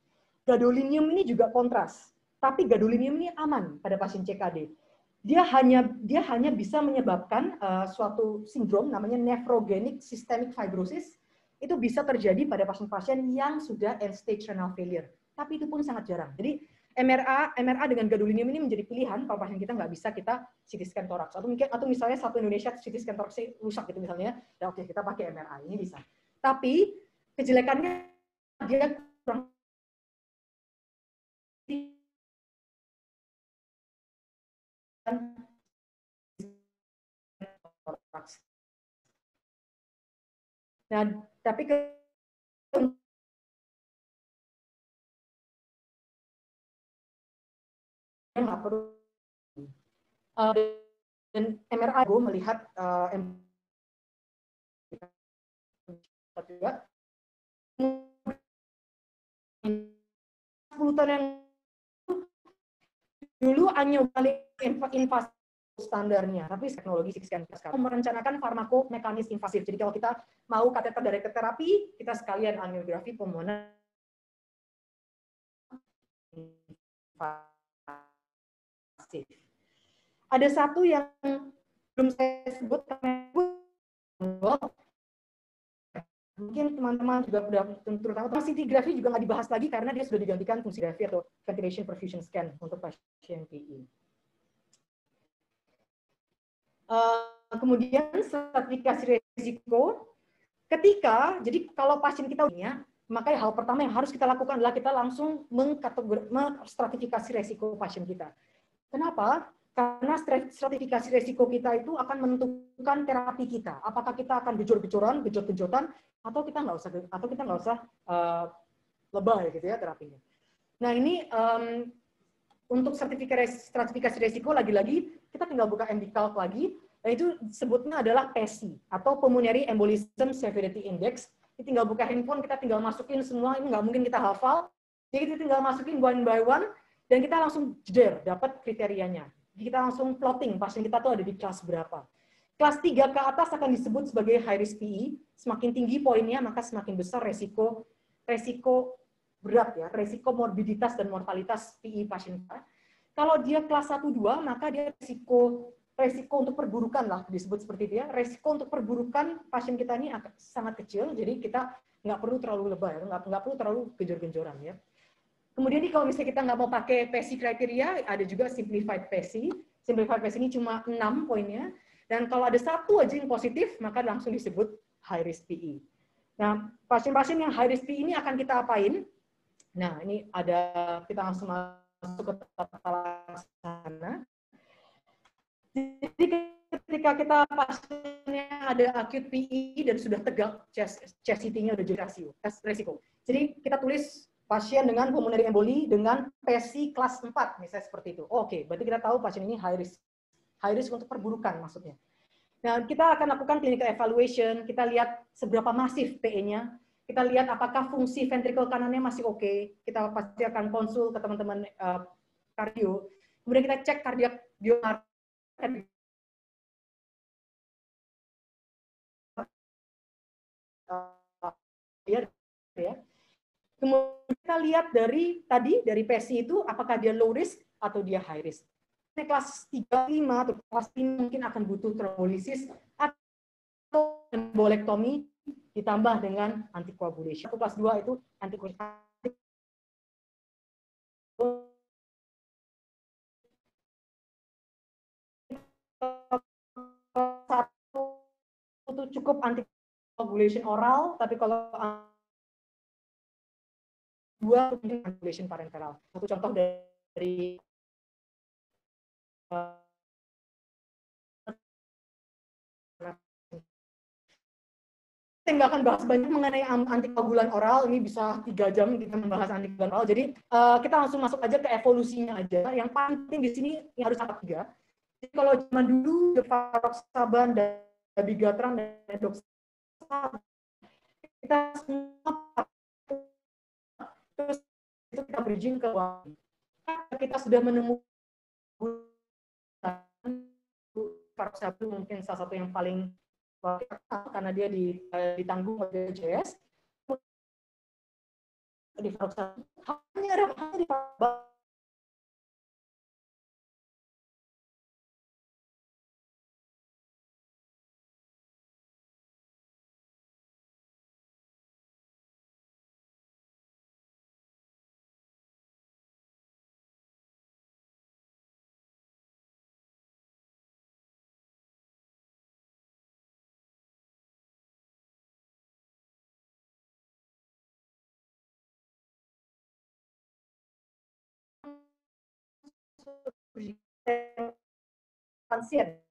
Gadolinium ini juga kontras, tapi gadolinium ini aman pada pasien CKD. Dia hanya bisa menyebabkan suatu sindrom namanya nephrogenic systemic fibrosis. Itu bisa terjadi pada pasien-pasien yang sudah end stage renal failure. Tapi itu pun sangat jarang. Jadi MRA dengan gadolinium ini menjadi pilihan kalau pasien kita nggak bisa kita CT scan toraks. Atau misalnya satu Indonesia CT scan toraks rusak gitu misalnya, ya oke kita pakai MRA, ini bisa. Tapi kejelekannya dia kurang nah, tapi nggak perlu dan MRI gue melihat juga 10 tahun yang dulu aniobaling invasif standarnya, tapi teknologi CT scan sekarang merencanakan farmakomekanis invasif. Jadi kalau kita mau kateter directed terapi, kita sekalian angiografi pulmoner invasif. Ada satu yang belum saya sebut, mungkin teman-teman juga sudah terutama scintigraphy juga nggak dibahas lagi karena dia sudah digantikan fungsi grafi atau ventilation perfusion scan untuk pasien PI. Kemudian stratifikasi risiko, jadi kalau pasien kita punya, maka hal pertama yang harus kita lakukan adalah kita langsung stratifikasi risiko pasien kita. Kenapa? Karena stratifikasi risiko kita itu akan menentukan terapi kita. Apakah kita akan gejot-gejotan, atau kita nggak usah lebay gitu ya terapinya. Nah ini untuk stratifikasi risiko lagi-lagi kita tinggal buka MD-Calc lagi. Dan itu sebutnya adalah PESI atau Pulmonary Embolism Severity Index. Kita tinggal buka handphone, kita tinggal masukin semua, ini nggak mungkin kita hafal. Jadi kita tinggal masukin one by one dan kita langsung jeder dapat kriterianya. Kita langsung plotting pasien kita tuh ada di kelas berapa. Kelas 3 ke atas akan disebut sebagai high risk PE. Semakin tinggi poinnya maka semakin besar resiko berat ya, resiko morbiditas dan mortalitas PI pasien kita. Kalau dia kelas 1-2 maka dia resiko untuk perburukan lah disebut seperti itu ya. Resiko untuk perburukan pasien kita ini sangat kecil, jadi kita nggak perlu terlalu lebay, nggak perlu terlalu genjor-genjoran ya. Kemudian kalau misalnya kita nggak mau pakai PESI kriteria, ada juga simplified PESI. Simplified PESI ini cuma 6 poinnya. Dan kalau ada satu aja yang positif, maka langsung disebut high risk PE. Nah, pasien-pasien yang high risk PE ini akan kita apain? Nah, ini kita langsung masuk ke tata laksana. Jadi ketika kita pasiennya ada acute PE dan sudah tegak chest CT-nya udah jadi resiko. Jadi kita tulis pasien dengan pulmonary emboli dengan PESI kelas 4 misalnya seperti itu. Oke, berarti kita tahu pasien ini high risk untuk perburukan maksudnya. Nah, kita akan lakukan clinical evaluation, kita lihat seberapa masif PE-nya, kita lihat apakah fungsi ventricle kanannya masih oke. Kita pasti akan konsul ke teman-teman kardio. Kemudian kita cek kardiak biomarker ya. Kemudian kita lihat dari PESI itu apakah dia low risk atau dia high risk. Kelas 3, 5 atau kelas 5 mungkin akan butuh trombolisis atau embolektomi ditambah dengan antikoagulasi. Kelas 2 itu antikoagulasi. Satu itu cukup anticoagulation oral, tapi kalau 2 mungkin anticoagulation parenteral. Satu contoh dari saya nggak akan bahas banyak mengenai antikoagulan oral, ini bisa 3 jam kita membahas antikoagulan oral. Jadi kita langsung masuk aja ke evolusinya aja. Yang penting di sini yang harus catat 3. Jadi kalau zaman dulu Devaroxaban, Dabigatran, dan Edoxaban, kita semua Terus itu kita bridging ke kita sudah menemukan mungkin salah satu yang paling karena dia ditanggung oleh BPJS. Di hanya di pasien.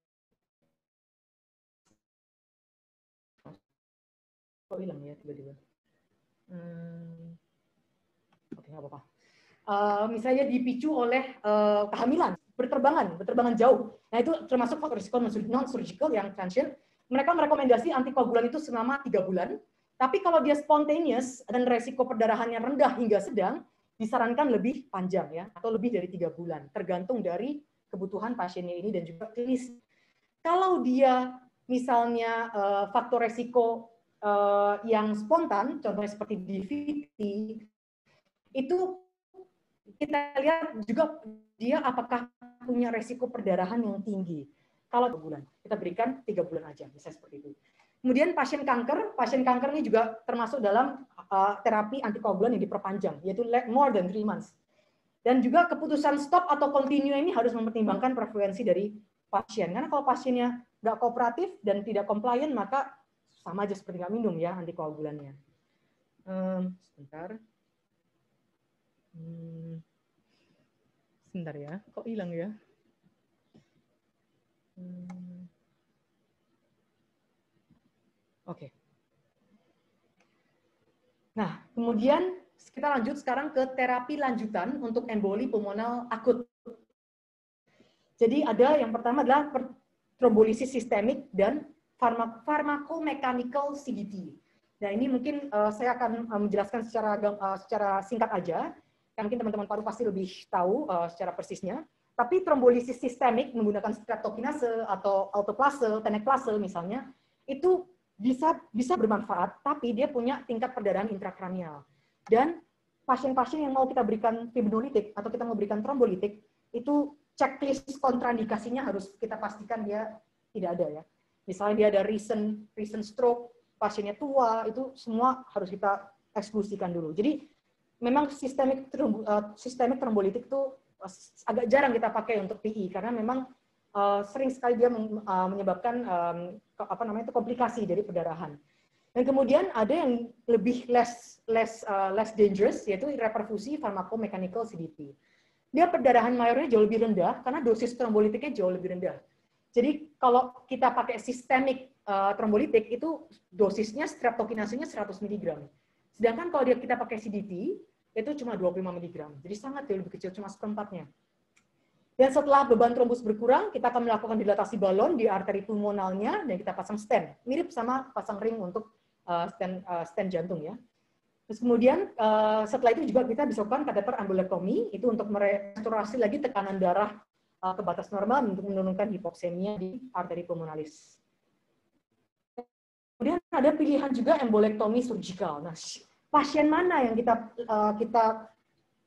Kok hilang ya tiba-tiba? Oke, nggak apa-apa. Misalnya dipicu oleh kehamilan, berterbangan jauh. Nah itu termasuk faktor risiko non-surgical yang transient. Mereka merekomendasi antikoagulan itu selama 3 bulan. Tapi kalau dia spontaneous dan resiko perdarahannya rendah hingga sedang, disarankan lebih panjang ya, atau lebih dari 3 bulan, tergantung dari kebutuhan pasiennya ini dan juga klinis. Kalau dia misalnya faktor resiko yang spontan, contohnya seperti DVT, itu kita lihat juga dia apakah punya resiko perdarahan yang tinggi. Kalau 3 bulan, kita berikan 3 bulan aja, bisa seperti itu. Kemudian pasien kanker ini juga termasuk dalam terapi antikoagulan yang diperpanjang, yaitu more than 3 months. Dan juga keputusan stop atau continue ini harus mempertimbangkan preferensi dari pasien. Karena kalau pasiennya nggak kooperatif dan tidak compliant, maka sama aja seperti nggak minum ya antikoagulannya. Sebentar. Sebentar ya, kok hilang ya? Oke. Nah, kemudian kita lanjut sekarang ke terapi lanjutan untuk emboli pulmonal akut. Jadi ada yang pertama adalah trombolisis sistemik dan pharmacomechanical CDT. Nah ini mungkin saya akan menjelaskan secara singkat aja. Yang mungkin teman-teman paru pasti lebih tahu secara persisnya. Tapi trombolisis sistemik menggunakan streptokinase atau alteplase, tenecplase misalnya, itu bisa bermanfaat, tapi dia punya tingkat perdarahan intrakranial. Dan pasien-pasien yang mau kita berikan fibrinolitik atau kita mau berikan trombolitik, itu checklist kontraindikasinya harus kita pastikan dia tidak ada ya. Misalnya dia ada recent stroke, pasiennya tua, itu semua harus kita eksklusikan dulu. Jadi memang sistemik trombolitik itu agak jarang kita pakai untuk PI karena memang sering sekali dia menyebabkan komplikasi dari perdarahan. Dan kemudian ada yang lebih less dangerous, yaitu reperfusi pharmacomechanical CDT. Dia perdarahan mayornya jauh lebih rendah karena dosis trombolitiknya jauh lebih rendah. Jadi kalau kita pakai sistemik trombolitik itu dosisnya streptokinasenya 100 mg. Sedangkan kalau kita pakai CDT itu cuma 25 mg. Jadi sangat jauh lebih kecil, cuma seperempatnya. Dan setelah beban trombus berkurang, kita akan melakukan dilatasi balon di arteri pulmonalnya dan kita pasang stent. Mirip sama pasang ring untuk stent jantung ya. Terus kemudian setelah itu juga kita bisa lakukan kateter ambulektomi itu untuk merestorasi lagi tekanan darah ke batas normal untuk menurunkan hipoksemia di arteri pulmonalis. Kemudian ada pilihan juga embolektomi surgical. Nah, pasien mana yang kita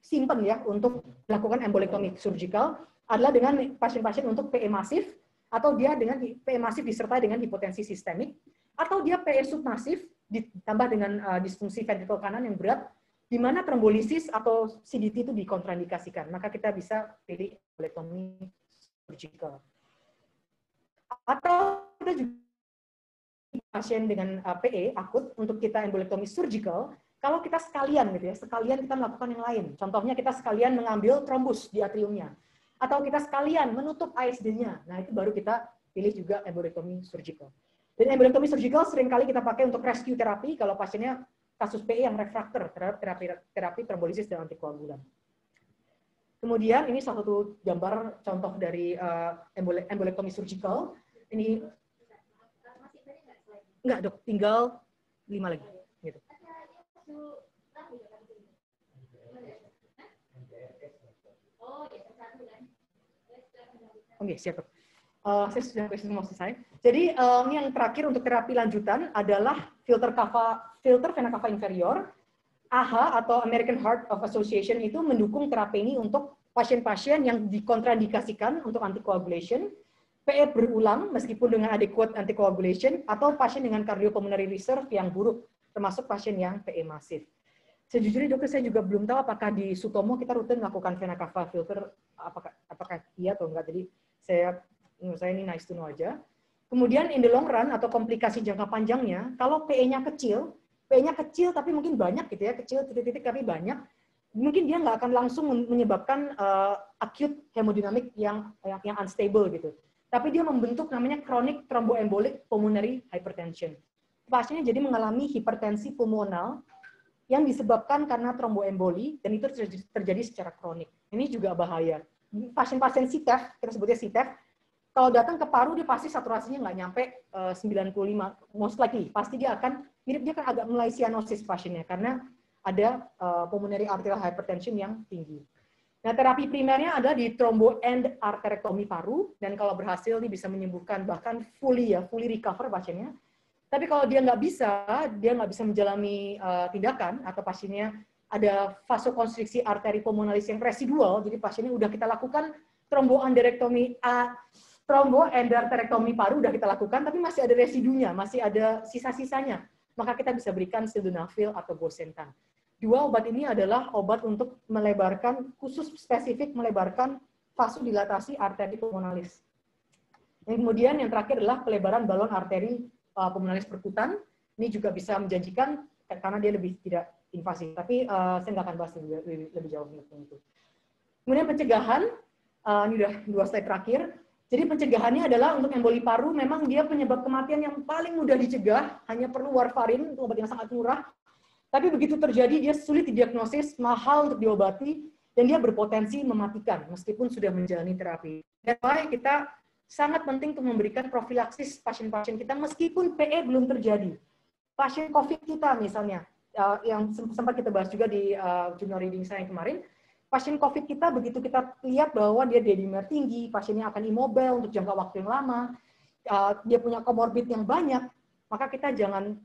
simpan ya untuk melakukan embolektomi surgical adalah dengan pasien-pasien untuk PE masif atau dia dengan PE masif disertai dengan hipotensi sistemik atau dia PE submasif ditambah dengan disfungsi ventrikel kanan yang berat di mana trombolisis atau CDT itu dikontraindikasikan. Maka kita bisa pilih embolektomi surgical. Atau kita juga pasien dengan PE akut untuk kita embolektomi surgical kalau kita sekalian gitu ya, sekalian kita melakukan yang lain. Contohnya kita sekalian mengambil trombus di atriumnya atau kita sekalian menutup ASD-nya. Nah, itu baru kita pilih juga embolektomi surgical. Dan embolektomi surgical seringkali kita pakai untuk rescue terapi kalau pasiennya kasus PE yang refraktor terhadap terapi trombolisis dan antikoagulan. Kemudian ini salah satu gambar contoh dari embolektomi surgical. Ini enggak, Dok, tinggal 5 lagi gitu. Oke, siap. Saya sudah mau selesai. Jadi yang terakhir untuk terapi lanjutan adalah filter vena cava inferior. AHA atau American Heart of Association itu mendukung terapi ini untuk pasien-pasien yang dikontraindikasikan untuk anticoagulation, PE berulang meskipun dengan adequate anticoagulation, atau pasien dengan cardiopulmonary reserve yang buruk, termasuk pasien yang PE masif. Sejujurnya dokter saya juga belum tahu apakah di Sutomo kita rutin melakukan vena cava filter, apakah iya atau enggak. Jadi menurut saya ini nice to know aja. Kemudian in the long run atau komplikasi jangka panjangnya, kalau PE-nya kecil tapi mungkin banyak gitu ya, kecil titik-titik tapi banyak, mungkin dia nggak akan langsung menyebabkan acute hemodinamik yang unstable gitu. Tapi dia membentuk namanya chronic thromboembolic pulmonary hypertension. Pasiennya jadi mengalami hipertensi pulmonal yang disebabkan karena tromboemboli dan itu terjadi secara kronik. Ini juga bahaya. Pasien-pasien CTEPH, kita sebutnya CTEPH, kalau datang ke paru dia pasti saturasinya nggak nyampe 95, most likely pasti dia akan agak mulai cyanosis pasiennya karena ada pulmonary arterial hypertension yang tinggi. Nah, terapi primernya ada di thromboend arterektomi paru dan kalau berhasil dia bisa menyembuhkan bahkan fully recover pasiennya. Tapi kalau dia nggak bisa menjalani tindakan atau pasiennya ada vasokonstriksi arteri pulmonalis yang residual, jadi pasiennya udah kita lakukan thromboendarterektomi paru udah kita lakukan, tapi masih ada residunya, masih ada sisa-sisanya, maka kita bisa berikan sildenafil atau bosentan. Dua obat ini adalah obat untuk khusus spesifik melebarkan vasodilatasi arteri pulmonalis. Yang kemudian yang terakhir adalah pelebaran balon arteri pulmonalis perkutan. Ini juga bisa menjanjikan karena dia lebih tidak invasif, tapi saya nggak akan bahas lebih jauh tentang itu. Kemudian pencegahan, ini udah 2 slide terakhir. Jadi pencegahannya adalah untuk emboli paru, memang dia penyebab kematian yang paling mudah dicegah, hanya perlu warfarin, itu obat yang sangat murah. Tapi begitu terjadi, dia sulit didiagnosis, mahal untuk diobati, dan dia berpotensi mematikan, meskipun sudah menjalani terapi. Dan kita sangat penting untuk memberikan profilaksis pasien-pasien kita, meskipun PE belum terjadi. Pasien COVID kita misalnya, yang sempat kita bahas juga di jurnal reading saya yang kemarin, pasien COVID kita begitu kita lihat bahwa dia D-dimer tinggi, pasiennya akan immobile untuk jangka waktu yang lama, dia punya komorbid yang banyak, maka kita jangan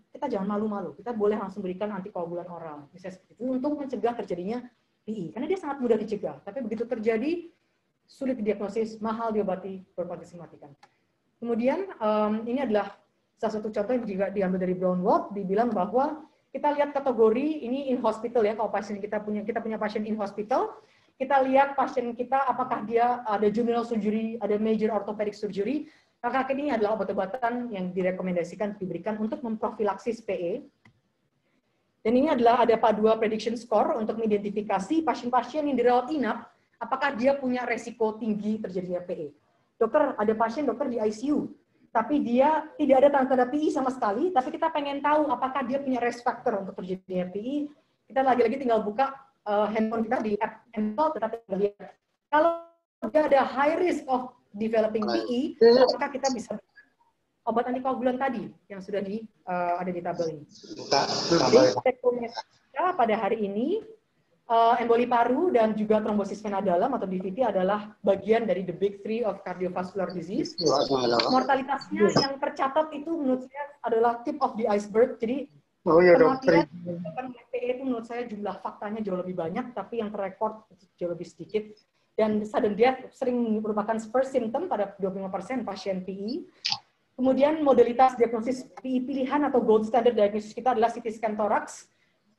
malu-malu. Kita boleh langsung berikan antikoagulan oral, misalnya seperti itu, untuk mencegah terjadinya PI. Karena dia sangat mudah dicegah. Tapi begitu terjadi, sulit didiagnosis, mahal diobati, berpotensi mematikan. Kemudian ini adalah salah satu contoh yang juga diambil dari Brownwald, dibilang bahwa kita lihat kategori ini in hospital ya, kalau pasien kita punya pasien in hospital, kita lihat pasien kita apakah dia ada general surgery, ada major orthopedic surgery, maka ini adalah obat-obatan yang direkomendasikan diberikan untuk memprofilaksis PE. Dan ini adalah ada PA2 prediction score untuk mengidentifikasi pasien-pasien yang dirawat inap, apakah dia punya resiko tinggi terjadinya PE. Dokter, ada pasien dokter di ICU, tapi dia tidak ada tanda-tanda PI sama sekali, tapi kita pengen tahu apakah dia punya risk factor untuk terjadinya PI. Kita lagi-lagi tinggal buka handphone kita di app handphone, tetapi lihat. Kalau dia ada high risk of developing PI, maka kita bisa obat antikoagulan tadi yang sudah ada di tabel ini. Jadi, take-home-nya pada hari ini, emboli paru dan juga trombosis vena dalam atau DVT adalah bagian dari the big three of cardiovascular disease. Mortalitasnya yang tercatat itu menurut saya adalah tip of the iceberg. Jadi kematian PE itu menurut saya jumlah faktanya jauh lebih banyak, tapi yang terrekord jauh lebih sedikit. Dan sudden death sering merupakan first symptom pada 25% pasien PI. Kemudian modalitas diagnosis PI pilihan atau gold standard diagnosis kita adalah CT scan thorax.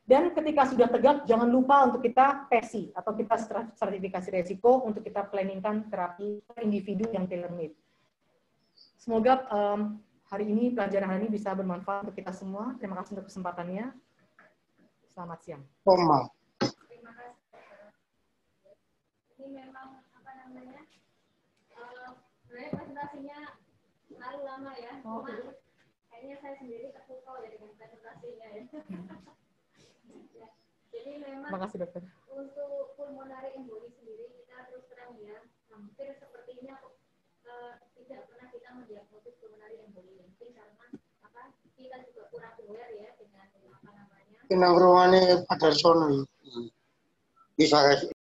Dan ketika sudah tegak, jangan lupa untuk kita PESI atau kita stratifikasi resiko untuk kita planningkan terapi per individu yang tailor-made. Semoga hari ini, pelajaran hari ini bisa bermanfaat untuk kita semua. Terima kasih untuk kesempatannya. Selamat siang. Terima kasih. Ini memang apa namanya? Sebenarnya presentasinya terlalu lama ya. Cuma kayaknya saya sendiri terpukau ya dengan presentasinya ya. Jadi memang untuk pulmonary emboli sendiri kita terus terang ya, hampir sepertinya tidak pernah kita mendiagnosis pulmonary emboli, mungkin karena apa kita juga kurang aware ya dengan apa namanya. Kenang ruangnya pada sono bisa